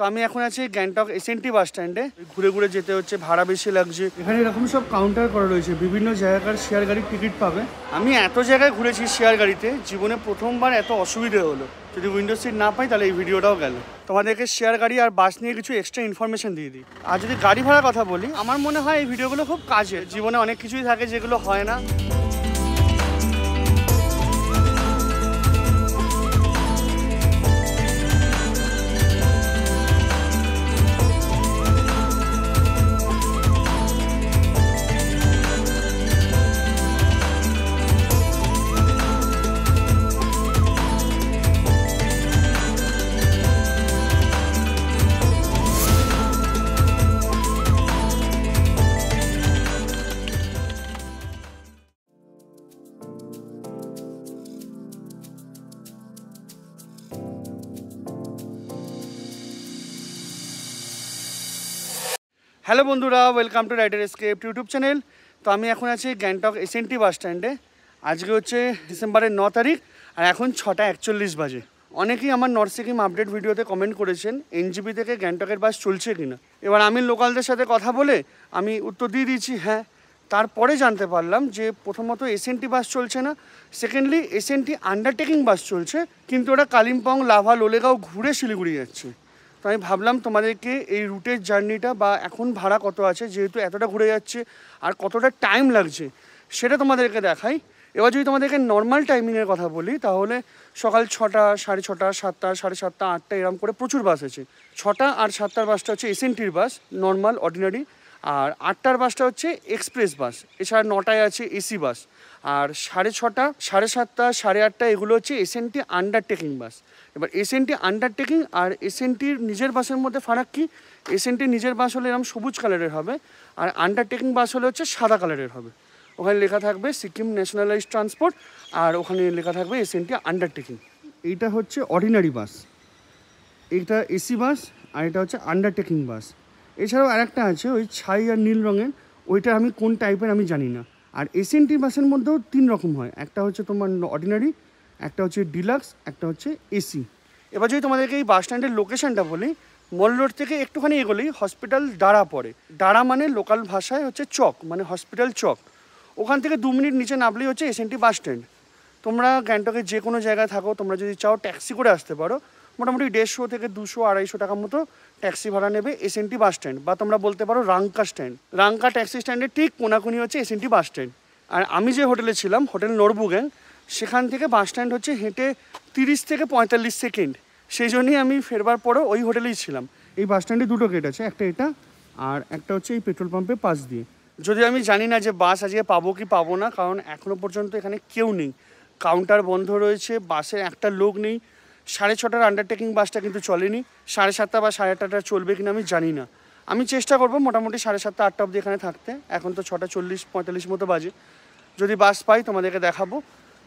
তো আমি এখন আছি গ্যাংটক এসএনটি বাস স্ট্যান্ডে। ঘুরে ঘুরে যেতে হচ্ছে, ভাড়া বেশি লাগছে। এখানে এরকম সব কাউন্টার করা রয়েছে, বিভিন্ন জায়গার শেয়ার গাড়ির টিকিট পাবে। আমি এত জায়গায় ঘুরেছি শেয়ার গাড়িতে, জীবনে প্রথমবার এত অসুবিধে হলো। যদি উইন্ডো সিট না পাই তাহলে এই ভিডিওটাও গেল। তোমাদেরকে শেয়ার গাড়ি আর বাস নিয়ে কিছু এক্সট্রা ইনফরমেশন দিয়ে দিই। আর যদি গাড়ি ভাড়ার কথা বলি, আমার মনে হয় এই ভিডিওগুলো খুব কাজের। জীবনে অনেক কিছুই থাকে যেগুলো হয় না। হ্যালো বন্ধুরা, welcome to Rider Escape YouTube channel. তো আমি এখন আছি গ্যাংটক এসএনটি বাস স্ট্যান্ডে। আজকে হচ্ছে ডিসেম্বরের 9 তারিখ আর এখন 6:41 বাজে। অনেকেই আমার নর্থ সিকিম আপডেট ভিডিওতে কমেন্ট করেছেন এনজিপি থেকে গ্যাংটকের বাস চলছে কিনা। এবার আমি লোকালদের সাথে কথা বলে আমি উত্তর দিয়ে দিয়েছি হ্যাঁ। তারপরে জানতে পারলাম যে প্রথমত এসএনটি বাস চলছে না, সেকেন্ডলি এসএনটি আন্ডারটেকিং বাস চলছে, কিন্তু ওরা কালিম্পং, লাভা, লোলেগাঁও ঘুরে শিলিগুড়ি যাচ্ছে। তো আমি ভাবলাম তোমাদেরকে এই রুটের জার্নিটা বা এখন ভাড়া কত আছে, যেহেতু এতটা ঘুরে যাচ্ছে, আর কতটা টাইম লাগছে সেটা তোমাদেরকে দেখাই। এবার যদি তোমাদেরকে নর্মাল টাইমিংয়ের কথা বলি, তাহলে সকাল 6টা, 6:30, 7টা, 7:30, 8টা এরকম করে প্রচুর বাস আছে। 6টা আর 7টার বাসটা হচ্ছে এসএনটির বাস, নর্মাল অর্ডিনারি। আর 8টার বাসটা হচ্ছে এক্সপ্রেস বাস। এছাড়া 9টায় আছে এসি বাস। আর 6:30, 7:30, 8:30 এগুলো হচ্ছে এসএনটি আন্ডারটেকিং বাস। এবার এসএনটি আন্ডারটেকিং আর এসএনটির নিজের বাসের মধ্যে ফারাক কি? এসএনটির নিজের বাস হলে এরকম সবুজ কালারের হবে, আর আন্ডারটেকিং বাস হলে হচ্ছে সাদা কালারের হবে। ওখানে লেখা থাকবে সিকিম ন্যাশনালাইজড ট্রান্সপোর্ট, আর ওখানে লেখা থাকবে এসএনটি আন্ডারটেকিং। এইটা হচ্ছে অর্ডিনারি বাস, এইটা এসি বাস, আর এটা হচ্ছে আন্ডারটেকিং বাস। এছাড়াও আরেকটা আছে ওই ছাই আর নীল রঙের, ওইটা আমি কোন টাইপের আমি জানি না। আর এসএনটি বাসের মধ্যেও 3 রকম হয়, একটা হচ্ছে তোমার অর্ডিনারি, একটা হচ্ছে ডিলাক্স, একটা হচ্ছে এসি। এবার যদি তোমাদেরকে এই বাস স্ট্যান্ডের লোকেশনটা বলি, মল রোড থেকে একটুখানি এগোলেই হসপিটাল দাঁড়া পড়ে। দাঁড়া মানে লোকাল ভাষায় হচ্ছে চক, মানে হসপিটাল চক। ওখান থেকে 2 মিনিট নিচে নামলেই হচ্ছে এসএনটি বাস স্ট্যান্ড। তোমরা গ্যাংটকের যে কোনো জায়গায় থাকো, তোমরা যদি চাও ট্যাক্সি করে আসতে পারো। মোটামুটি 150 থেকে 200-250 টাকার মতো ট্যাক্সি ভাড়া নেবে এসএনটি বাস স্ট্যান্ড, বা তোমরা বলতে পারো রাংকা স্ট্যান্ড। রাংকা ট্যাক্সি স্ট্যান্ডের ঠিক কোনাকুনি হচ্ছে এসএনটি বাস স্ট্যান্ড। আর আমি যে হোটেলে ছিলাম, হোটেল নরবুগ্যাং, সেখান থেকে বাস স্ট্যান্ড হচ্ছে হেঁটে 30 থেকে 45 সেকেন্ড। সেই জন্যই আমি ফেরবার পরও ওই হোটেলেই ছিলাম। এই বাস স্ট্যান্ডে 2টো গেট আছে, একটা এটা আর একটা হচ্ছে এই পেট্রোল পাম্পের পাশ দিয়ে। যদি আমি জানি না যে বাস আজকে পাবো কি পাবো না, কারণ এখনও পর্যন্ত এখানে কেউ নেই, কাউন্টার বন্ধ রয়েছে, বাসের একটা লোক নেই। 6:30টার আন্ডারটেকিং বাসটা কিন্তু চলেনি, 7:30 বা 8:30 চলবে কিনা আমি জানি না। আমি চেষ্টা করবো মোটামুটি 7:30, 8টা অবধি এখানে থাকতে। এখন তো 6:40-45 মতো বাজে। যদি বাস পাই তোমাদেরকে দেখাবো,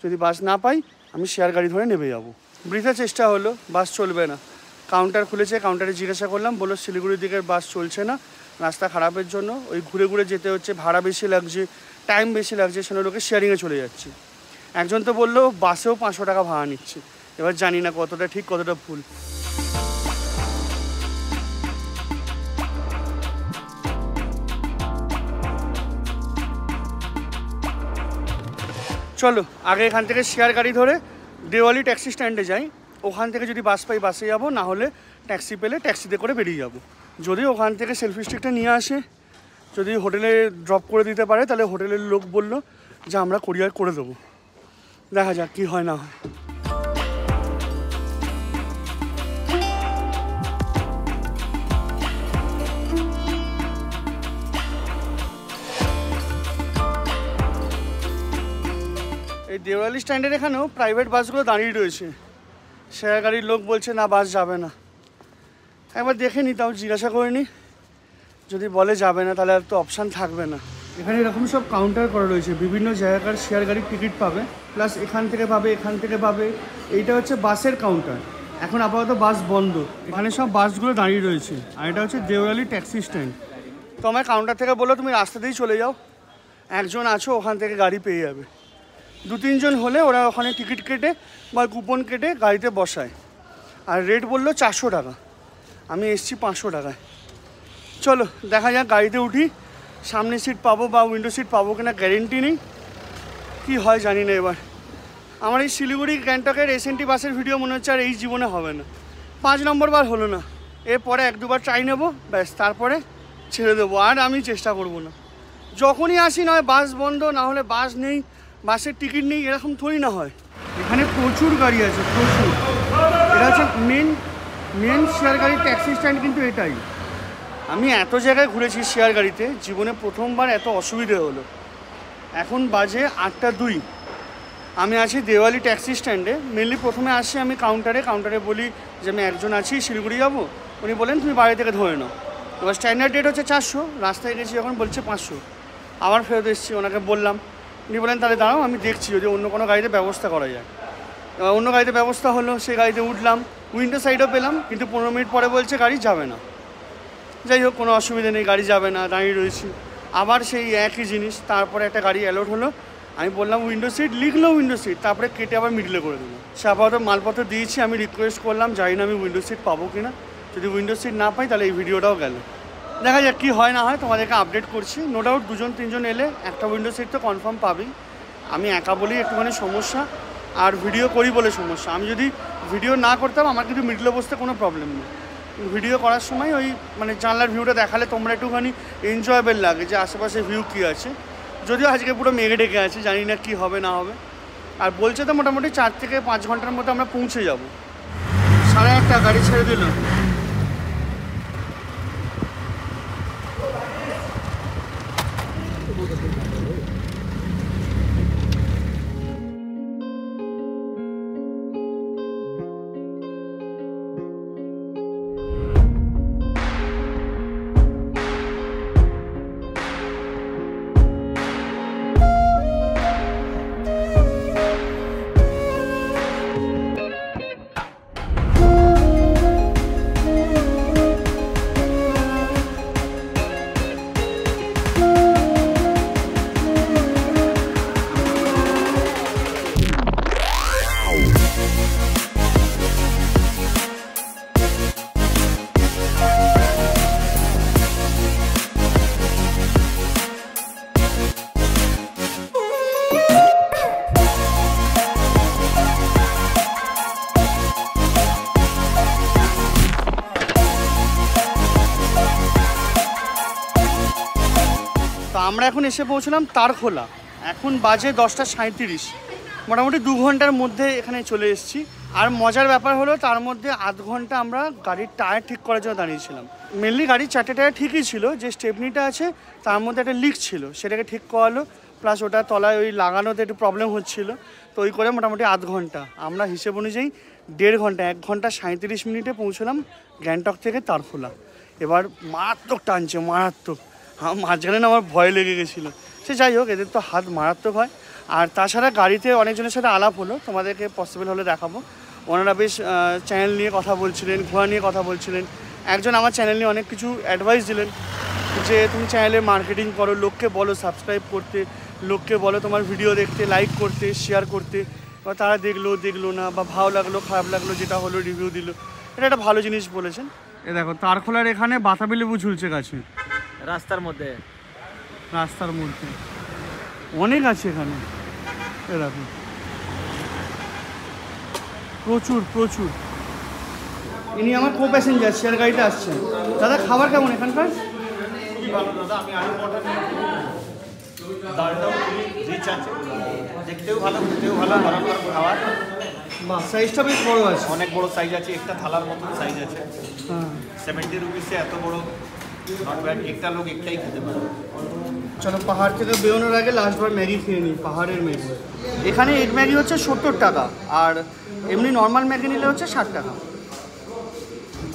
যদি বাস না পাই আমি শেয়ার গাড়ি ধরে নেমে যাবো। বৃথা চেষ্টা হলো, বাস চলবে না। কাউন্টার খুলেছে, কাউন্টারে জিজ্ঞাসা করলাম, বললো শিলিগুড়ির দিকের বাস চলছে না, রাস্তা খারাপের জন্য ওই ঘুরে ঘুরে যেতে হচ্ছে, ভাড়া বেশি লাগছে, টাইম বেশি লাগছে, সেজন্য লোকে শেয়ারিংয়ে চলে যাচ্ছে। একজন তো বললো বাসেও 500 টাকা ভাড়া নিচ্ছে। এবার জানি না কতটা ঠিক কতটা ভুল। চলো আগে এখান থেকে শেয়ার গাড়ি ধরে দেওয়ালি ট্যাক্সি স্ট্যান্ডে যাই। ওখান থেকে যদি বাস পাই বাসে যাবো, না হলে ট্যাক্সি পেলে ট্যাক্সিতে করে বেরিয়ে যাবো। যদি ওখান থেকে সেলফি স্টিকটা নিয়ে আসে, যদি হোটেলে ড্রপ করে দিতে পারে, তাহলে হোটেলের লোক বললো যে আমরা কুরিয়ার করে দেবো। দেখা যাক কী হয় না হয়। এই দেওয়ালি স্ট্যান্ডের এখানেও প্রাইভেট বাসগুলো দাঁড়িয়ে রয়েছে। শেয়ার গাড়ির লোক বলছে না বাস যাবে না। একবার দেখে নি, তাও জিজ্ঞাসা করে নি, যদি বলে যাবে না তাহলে আর তো অপশান থাকবে না। এখানে এরকম সব কাউন্টার করা রয়েছে, বিভিন্ন জায়গার শেয়ার গাড়ির টিকিট পাবে, প্লাস এখান থেকে পাবে, এখান থেকে পাবে। এইটা হচ্ছে বাসের কাউন্টার। এখন আপাতত বাস বন্ধ, এখানে সব বাসগুলো দাঁড়িয়ে রয়েছে। আর এটা হচ্ছে দেওয়ালি ট্যাক্সি স্ট্যান্ড। তো আমার কাউন্টার থেকে বললো তুমি রাস্তা দিয়েই চলে যাও, একজন আছো ওখান থেকে গাড়ি পেয়ে যাবে। 2-3 জন হলে ওরা ওখানে টিকিট কেটে বা কুপন কেটে গাড়িতে বসায়। আর রেট বললো 400 টাকা। আমি এসছি 500 টাকায়। চলো দেখা যাক, গাড়িতে উঠি। সামনে সিট পাবো বা উইন্ডো সিট পাবো কিনা গ্যারেন্টি নেই, কী হয় জানি না। এবার আমার এই শিলিগুড়ি গ্যাংটকের এসএনটি বাসের ভিডিও মনে হচ্ছে আর এই জীবনে হবে না। 5 নম্বর বার হলো না, এরপরে 1-2বার ট্রাই নেবো, ব্যাস তারপরে ছেড়ে দেবো, আর আমি চেষ্টা করব না। যখনই আসি নয় বাস বন্ধ, না হলে বাস নেই, বাসের টিকিট নেই, এরকম থোড়ই না হয়। এখানে প্রচুর গাড়ি আছে, প্রচুর। এটা হচ্ছে মেন শেয়ার গাড়ির ট্যাক্সি স্ট্যান্ড, কিন্তু এটাই। আমি এত জায়গায় ঘুরেছি শেয়ার গাড়িতে, জীবনে প্রথমবার এত অসুবিধে হলো। এখন বাজে 8টা 2। আমি আছি দেওয়ালি ট্যাক্সি স্ট্যান্ডে। মেনলি প্রথমে আসি আমি কাউন্টারে বলি যে আমি একজন আছি, শিলিগুড়ি যাবো। উনি বলেন তুমি বাড়ি থেকে ধরে নাও। এবার স্ট্যান্ডার্ড রেট হচ্ছে 400, রাস্তায় গেছি যখন বলছে 500। আবার ফেরত এসেছি, ওনাকে বললাম, উনি বলেন তাহলে দাঁড়াও আমি দেখছি যদি অন্য কোনো গাড়িতে ব্যবস্থা করা যায়। এবার অন্য গাড়িতে ব্যবস্থা হলো, সেই গাড়িতে উঠলাম, উইন্ডো সাইডও পেলাম, কিন্তু 15 মিনিট পরে বলছে গাড়ি যাবে না। যাই হোক, কোনো অসুবিধা নেই, গাড়ি যাবে না, দাঁড়িয়ে রয়েছি। আবার সেই একই জিনিস, তারপরে একটা গাড়ি অ্যালোট হলো, আমি বললাম উইন্ডো সিট, লিখলো উইন্ডো সিট, তারপরে কেটে আবার মিডলে করে দেবো। সে আপাতত মালপত্র দিয়েছি, আমি রিকোয়েস্ট করলাম জানি না আমি উইন্ডো সিট পাবো কি না। যদি উইন্ডো সিট না পাই তাহলে এই ভিডিওটাও গেল। দেখা যাক কী হয় না হয়, তোমাদেরকে আপডেট করছি। নো ডাউট 2-3জন এলে একটা উইন্ডো সিট তো কনফার্ম পাবেই। আমি একা বলেই একটুখানি সমস্যা, আর ভিডিও করি বলে সমস্যা। আমি যদি ভিডিও না করতাম আমার কিন্তু মিডলে বসতে কোনো প্রবলেম নেই। ভিডিও করার সময় ওই মানে জানলার ভিউটা দেখালে তোমরা একটুখানি এনজয়েবল লাগে যে আশেপাশে ভিউ কী আছে। যদিও আজকে পুরো মেঘে ডেকে আছে, জানি না কী হবে না হবে। আর বলছে তো মোটামুটি 4 থেকে 5 ঘন্টার মধ্যে আমরা পৌঁছে যাব। 8:30 গাড়ি ছেড়ে দিল। তো আমরা এখন এসে পৌঁছলাম তারখোলা। এখন বাজে 10:37, মোটামুটি 2 ঘন্টার মধ্যে এখানে চলে এসেছি। আর মজার ব্যাপার হলো তার মধ্যে আধ ঘন্টা আমরা গাড়ির টায়ার ঠিক করার জন্য দাঁড়িয়েছিলাম। মেনলি গাড়ির 4টে টায়ার ঠিকই ছিল, যে স্টেপনিটা আছে তার মধ্যে একটা লিক ছিল, সেটাকে ঠিক করালো, প্লাস ওটা তলায় ওই লাগানোতে একটু প্রবলেম হচ্ছিল। তো ওই করে মোটামুটি আধ ঘন্টা, আমরা হিসেব অনুযায়ী 1.5 ঘন্টা, 1 ঘন্টা 37 মিনিটে পৌঁছলাম গ্যাংটক থেকে তারখোলা। এবার মারাত্মক টানছে, মারাত্মক। মাঝখানে না আমার ভয় লেগে গেছিলো। সে যাই হোক, এদের তো হাত মারাত্মক হয়। আর তাছাড়া গাড়িতে অনেকজনের সাথে আলাপ হলো, তোমাদেরকে পসিবল হলে দেখাবো। ওনারা বেশ চ্যানেল নিয়ে কথা বলছিলেন, ঘোরা নিয়ে কথা বলছিলেন। একজন আমার চ্যানেল নিয়ে অনেক কিছু অ্যাডভাইস দিলেন, যে তুমি চ্যানেলে মার্কেটিং করো, লোককে বলো সাবস্ক্রাইব করতে, লোককে বলো তোমার ভিডিও দেখতে, লাইক করতে, শেয়ার করতে। বা তারা দেখলো না, বা ভালো লাগলো খারাপ লাগলো, যেটা হলো রিভিউ দিল। এটা একটা ভালো জিনিস বলেছেন। এ দেখো তারখোলার এখানে বাতাবি লেবু ঝুলছে গাছে, রাস্তার মধ্যে অনেক আছে এখানে। এ দেখো প্রচুর। ইনি আমার কো প্যাসেঞ্জার, শেয়ার গাড়িতে আসছেন। দাদা খাবার কেমন এখানকার? দেখতেও ভালো, খেতেও ভালো, গরম খাবার। বাহ, সাইজটা বেশ বড় আছে, অনেক বড় সাইজ আছে, একটা থালার মতন সাইজ আছে। 70 রুপিসে এত বড়, নট ব্যাড। একটা লোক একটাই খেতে পারে। চলো পাহাড় থেকে বেরোনোর আগে লাস্টবার ম্যাগি খেয়ে নিই, পাহাড়ের ম্যাগি। এখানে এগ ম্যাগি হচ্ছে 70 টাকা, আর এমনি নর্মাল ম্যাগি নিলে হচ্ছে 60 টাকা।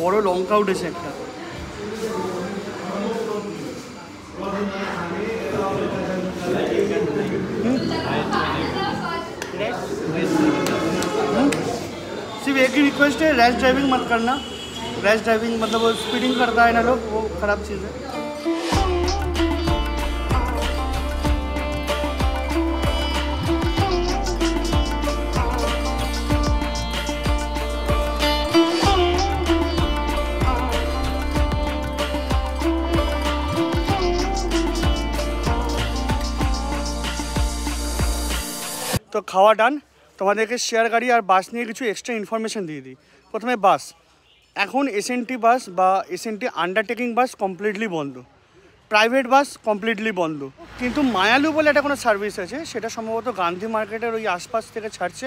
বড় লঙ্কা উঠেছে একটা। सिर्फ एक ही रिक्वेस्ट है, रैश ड्राइविंग मत करना। रैश ड्राइविंग मतलब वो स्पीडिंग करता है ना लोग, वो ख़राब चीज़ है। খাওয়া ডান, তোমাদেরকে শেয়ার গাড়ি আর বাস নিয়ে কিছু এক্সট্রা ইনফরমেশান দিয়ে দিই। প্রথমে বাস, এখন এসএনটি বাস বা এসএনটি আন্ডারটেকিং বাস কমপ্লিটলি বন্ধ, প্রাইভেট বাস কমপ্লিটলি বন্ধ। কিন্তু মায়ালু বলে একটা কোনো সার্ভিস আছে, সেটা সম্ভবত গান্ধী মার্কেটের ওই আশপাশ থেকে ছাড়ছে,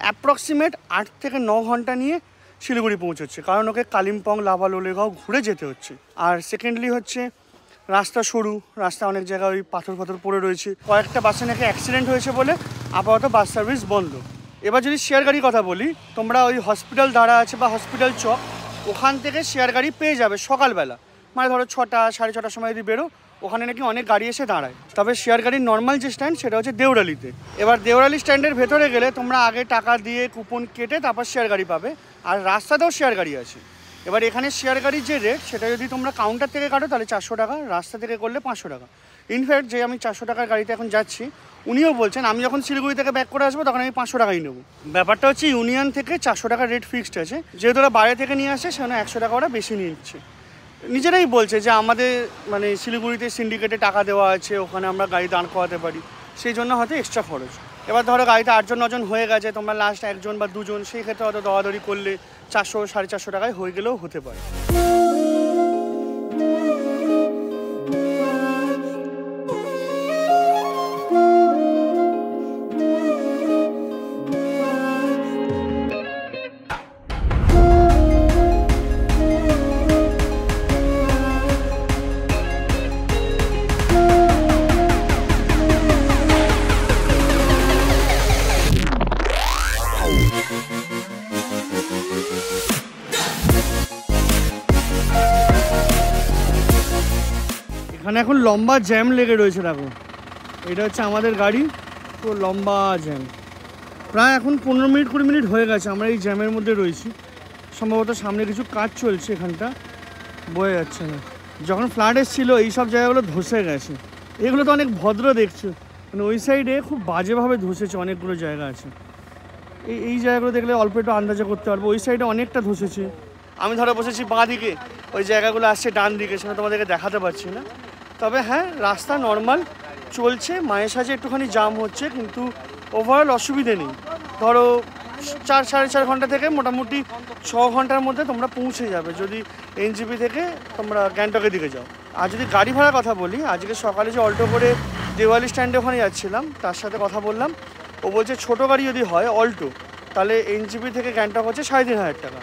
অ্যাপ্রক্সিমেট 8 থেকে 9 ঘন্টা নিয়ে শিলিগুড়ি পৌঁছচ্ছে, কারণ ওকে কালিম্পং, লাভা, লোলেগাঁও ঘুরে যেতে হচ্ছে। আর সেকেন্ডলি হচ্ছে রাস্তা সরু, রাস্তা অনেক জায়গায় ওই পাথর পড়ে রয়েছে, কয়েকটা বাসে নাকি অ্যাক্সিডেন্ট হয়েছে বলে আপাতত বাস সার্ভিস বন্ধ। এবার যদি শেয়ার গাড়ির কথা বলি, তোমরা ওই হসপিটাল দাঁড়া আছে বা হসপিটাল চক, ওখান থেকে শেয়ার গাড়ি পেয়ে যাবে সকালবেলা, মানে ধরো 6টা 6:30 সময় যদি বেরো, ওখানে নাকি অনেক গাড়ি এসে দাঁড়ায়। তবে শেয়ার গাড়ির নর্মাল যে স্ট্যান্ড সেটা হচ্ছে দেউরালিতে। এবার দেউরালি স্ট্যান্ডের ভেতরে গেলে তোমরা আগে টাকা দিয়ে কুপন কেটে তারপর শেয়ার গাড়ি পাবে, আর রাস্তাতেও শেয়ার গাড়ি আছে। এবার এখানে শেয়ার গাড়ির যে রেট, সেটা যদি তোমরা কাউন্টার থেকে কাটো তাহলে 400 টাকা, রাস্তা থেকে করলে 500 টাকা। ইনফ্যাক্ট যে আমি 400 টাকার গাড়িতে এখন যাচ্ছি, উনিও বলছেন আমি যখন শিলিগুড়ি থেকে ব্যাক করে আসবো তখন আমি 500 টাকাই নেবো। ব্যাপারটা হচ্ছে ইউনিয়ন থেকে 400 টাকার রেট ফিক্সড আছে, যেহেতু ওরা বাইরে থেকে নিয়ে আসে সেখানে 100 টাকা ওরা বেশি নিয়ে নিচ্ছে। নিজেরাই বলছে যে আমাদের মানে শিলিগুড়িতে সিন্ডিকেটে টাকা দেওয়া আছে, ওখানে আমরা গাড়ি দাঁড় করাতে পারি, সেই জন্য হয়তো এক্সট্রা খরচ। এবার ধরো গাড়িতে 8 জন 9 জন হয়ে গেছে, তোমরা লাস্ট 1 জন বা 2 জন, সেই ক্ষেত্রে হয়তো দরাদরি করলে 400 450 টাকায় হয়ে গেলেও হতে পারে। এখানে এখন লম্বা জ্যাম লেগে রয়েছে, দেখো এটা হচ্ছে আমাদের গাড়ি, তো লম্বা জ্যাম, প্রায় এখন 15 মিনিট 20 মিনিট হয়ে গেছে আমরা এই জ্যামের মধ্যে রয়েছি। সম্ভবত সামনে কিছু কাজ চলছে, এখানটা বয়ে যাচ্ছে না। যখন ফ্লাড এসেছিলো এই সব জায়গাগুলো ধসে গেছে, এগুলো তো অনেক ভদ্র দেখছো, মানে ওই সাইডে খুব বাজেভাবে ধসেছে, অনেকগুলো জায়গা আছে। এই জায়গাগুলো দেখলে অল্প একটু আন্দাজা করতে পারবো, ওই সাইডে অনেকটা ধসেছে। আমি ধরো বসেছি বাঁ দিকে, ওই জায়গাগুলো আসছে ডান দিকে, সেটা তোমাদেরকে দেখাতে পারছি না। তবে হ্যাঁ, রাস্তা নর্মাল চলছে, মাঝে সাঝে একটুখানি জাম হচ্ছে, কিন্তু ওভারঅল অসুবিধে নেই। ধরো 4 সাড়ে 4 ঘন্টা থেকে মোটামুটি 6 ঘন্টার মধ্যে তোমরা পৌঁছে যাবে যদি এনজিপি থেকে তোমরা গ্যাংটকের দিকে যাও। আর যদি গাড়ি ভাড়ার কথা বলি, আজকে সকালে যে অল্টো করে দেওয়ালি স্ট্যান্ডে ওখানে যাচ্ছিলাম, তার সাথে কথা বললাম, ও বলছে ছোটো গাড়ি যদি হয় অল্টো, তাহলে এনজিপি থেকে গ্যাংটক হচ্ছে 3,500 টাকা,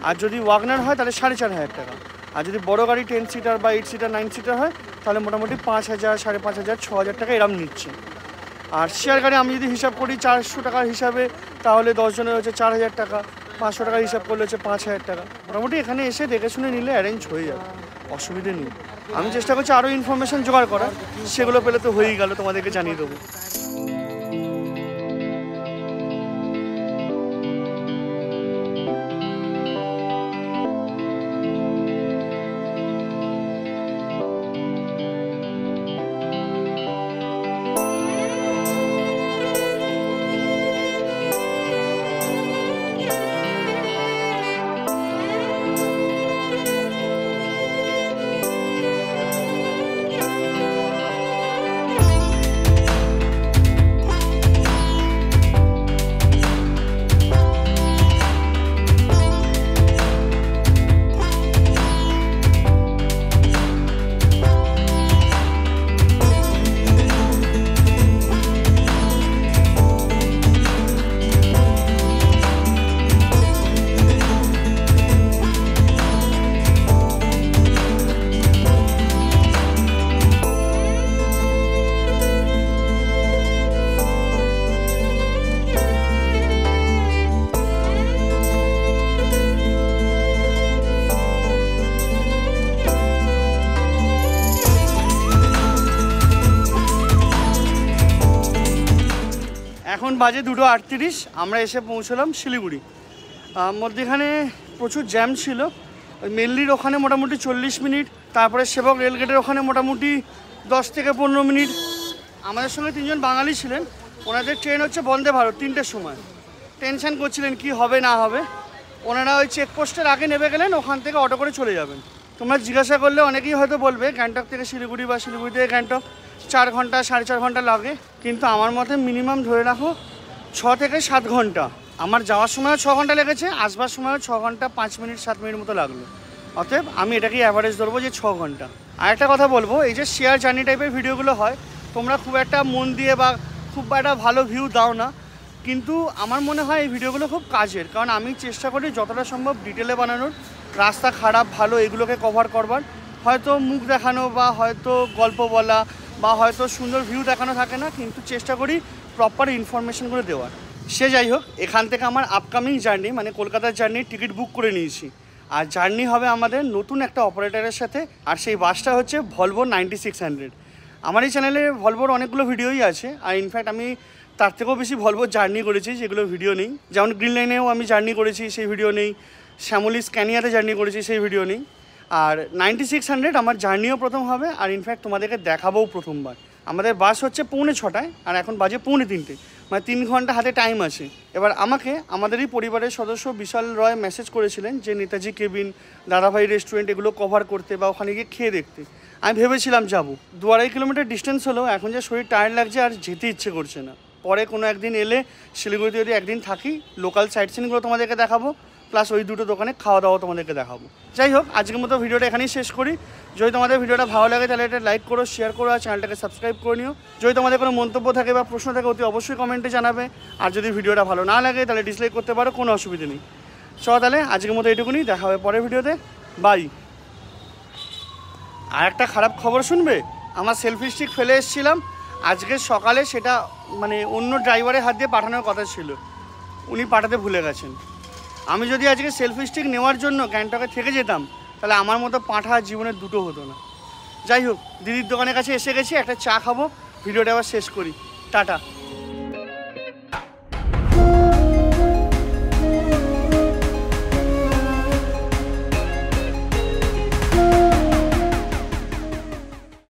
আর যদি ওয়াগনার হয় তাহলে 4,500 টাকা, আর যদি বড় গাড়ি 10 সিটার বা 8 সিটার 9 সিটার হয় তাহলে মোটামুটি 5,000 5,500 6,000 টাকা এরম নিচ্ছে। আর শেয়ার গাড়ি আমি যদি হিসাব করি 400 টাকার হিসাবে, তাহলে 10 জনের হচ্ছে 4,000 টাকা, 500 টাকার হিসাব করলে হচ্ছে 5,000 টাকা। মোটামুটি এখানে এসে দেখে শুনে নিলে অ্যারেঞ্জ হয়ে যাবে, অসুবিধে নেই। আমি চেষ্টা করছি আরও ইনফরমেশান জোগাড় করার, সেগুলো পেলে তো হয়েই গেল, তোমাদেরকে জানিয়ে দেবো। এখন বাজে 2:38, আমরা এসে পৌঁছলাম শিলিগুড়ি। মধ্যেখানে প্রচুর জ্যাম ছিল, ওই মেল্লির ওখানে মোটামুটি 40 মিনিট, তারপরে সেবক রেলগেটের ওখানে মোটামুটি 10 থেকে 15 মিনিট। আমাদের সঙ্গে 3 জন বাঙালি ছিলেন, ওনাদের ট্রেন হচ্ছে বন্দে ভারত 3টের সময়। টেনশন করছিলেন কি হবে না হবে, ওনারা ওই চেকপোস্টের আগে নেমে গেলেন, ওখান থেকে অটো করে চলে যাবেন। তোমরা জিজ্ঞাসা করলে অনেকেই হয়তো বলবে গ্যাংটক থেকে শিলিগুড়ি বা শিলিগুড়ি থেকে গ্যাংটক 4 ঘন্টা 4.5 ঘন্টা লাগে, কিন্তু আমার মতে মিনিমাম ধরে রাখো 6 থেকে 7 ঘন্টা। আমার যাওয়ার সময়ও 6 ঘন্টা লেগেছে, আসবার সময়ও 6 ঘন্টা 5 মিনিট 7 মিনিট মতো লাগলো। অতএব আমি এটাকেই অ্যাভারেজ ধরবো যে 6 ঘন্টা। আর একটা কথা বলবো, এই যে শেয়ার জার্নি টাইপের ভিডিওগুলো হয়, তোমরা খুব একটা মন দিয়ে বা খুব একটা ভালো ভিউ দাও না, কিন্তু আমার মনে হয় এই ভিডিওগুলো খুব কাজের, কারণ আমি চেষ্টা করি যতটা সম্ভব ডিটেলে বানানোর, রাস্তা খারাপ ভালো এগুলোকে কভার করবার। হয়তো মুখ দেখানো বা হয়তো গল্প বলা বা হয়তো সুন্দর ভিউ দেখানো থাকে না, কিন্তু চেষ্টা করি প্রপার ইনফরমেশনগুলো দেওয়ার। সে যাই হোক, এখান থেকে আমার আপকামিং জার্নি মানে কলকাতার জার্নির টিকিট বুক করে নিয়েছি। আর জার্নি হবে আমাদের নতুন একটা অপারেটরের সাথে, আর সেই বাসটা হচ্ছে ভলভো 9600। আমার এই চ্যানেলে ভলভোর অনেকগুলো ভিডিওই আছে, আর ইনফ্যাক্ট আমি তার থেকেও বেশি ভলভোর জার্নি করেছি যেগুলো ভিডিও নেই। যেমন গ্রিন লাইনেও আমি জার্নি করেছি, সেই ভিডিও নেই। শ্যামলী স্ক্যানিয়াতে জার্নি করেছি, সেই ভিডিও নেই। আর 9600 আমার জার্নিও প্রথম হবে, আর ইনফ্যাক্ট তোমাদেরকে দেখাবোও প্রথমবার। আমাদের বাস হচ্ছে 6:45 আর এখন বাজে 3:45, মানে 3 ঘন্টা হাতে টাইম আছে। এবার আমাকে আমাদেরই পরিবারের সদস্য বিশাল রয় মেসেজ করেছিলেন যে নেতাজি কেবিন, দাদাভাই রেস্টুরেন্ট এগুলো কভার করতে বা ওখানে গিয়ে খেয়ে দেখতে। আমি ভেবেছিলাম যাবো, 2-2.5 কিলোমিটার ডিস্টেন্স হলো, এখন যে শরীর টায়ার্ড লাগছে আর যেতে ইচ্ছে করছে না। পরে কোনো একদিন এলে শিলিগুড়িতে যদি একদিন থাকি, লোকাল সাইট সিনগুলো তোমাদেরকে দেখাবো, প্লাস ওই দুটো দোকানে খাওয়া দাওয়া তোমাদেরকে দেখাবো। যাই হোক, আজকের মতো ভিডিওটা এখানেই শেষ করি। যদি তোমাদের ভিডিওটা ভালো লাগে তাহলে এটা লাইক করো, শেয়ার করো, আর চ্যানেলটাকে সাবস্ক্রাইব করে নিও। যদি তোমাদের কোনো মন্তব্য থাকে বা প্রশ্ন থাকে অতি অবশ্যই কমেন্টে জানাবে। আর যদি ভিডিওটা ভালো না লাগে তাহলে ডিসলাইক করতে পারো, কোনো অসুবিধা নেই। চলো তাহলে আজকের মতো এটুকুনি, দেখা হবে পরের ভিডিওতে। বাই। আর একটা খারাপ খবর শুনবে, আমার সেলফি স্টিক ফেলে এসেছিলাম আজকে সকালে, সেটা মানে অন্য ড্রাইভারের হাত দিয়ে পাঠানোর কথা ছিল, উনি পাঠাতে ভুলে গেছেন। আমি যদি আজকে সেলফি স্টিক নেওয়ার জন্য গ্যাংটকে থেকে যেতাম, তাহলে আমার মতো পাঁঠা জীবনে দুটো হতো না। যাই হোক, দিদির দোকানের কাছে এসে গেছি, একটা চা খাবো, ভিডিওটা আবার শেষ করি। টাটা।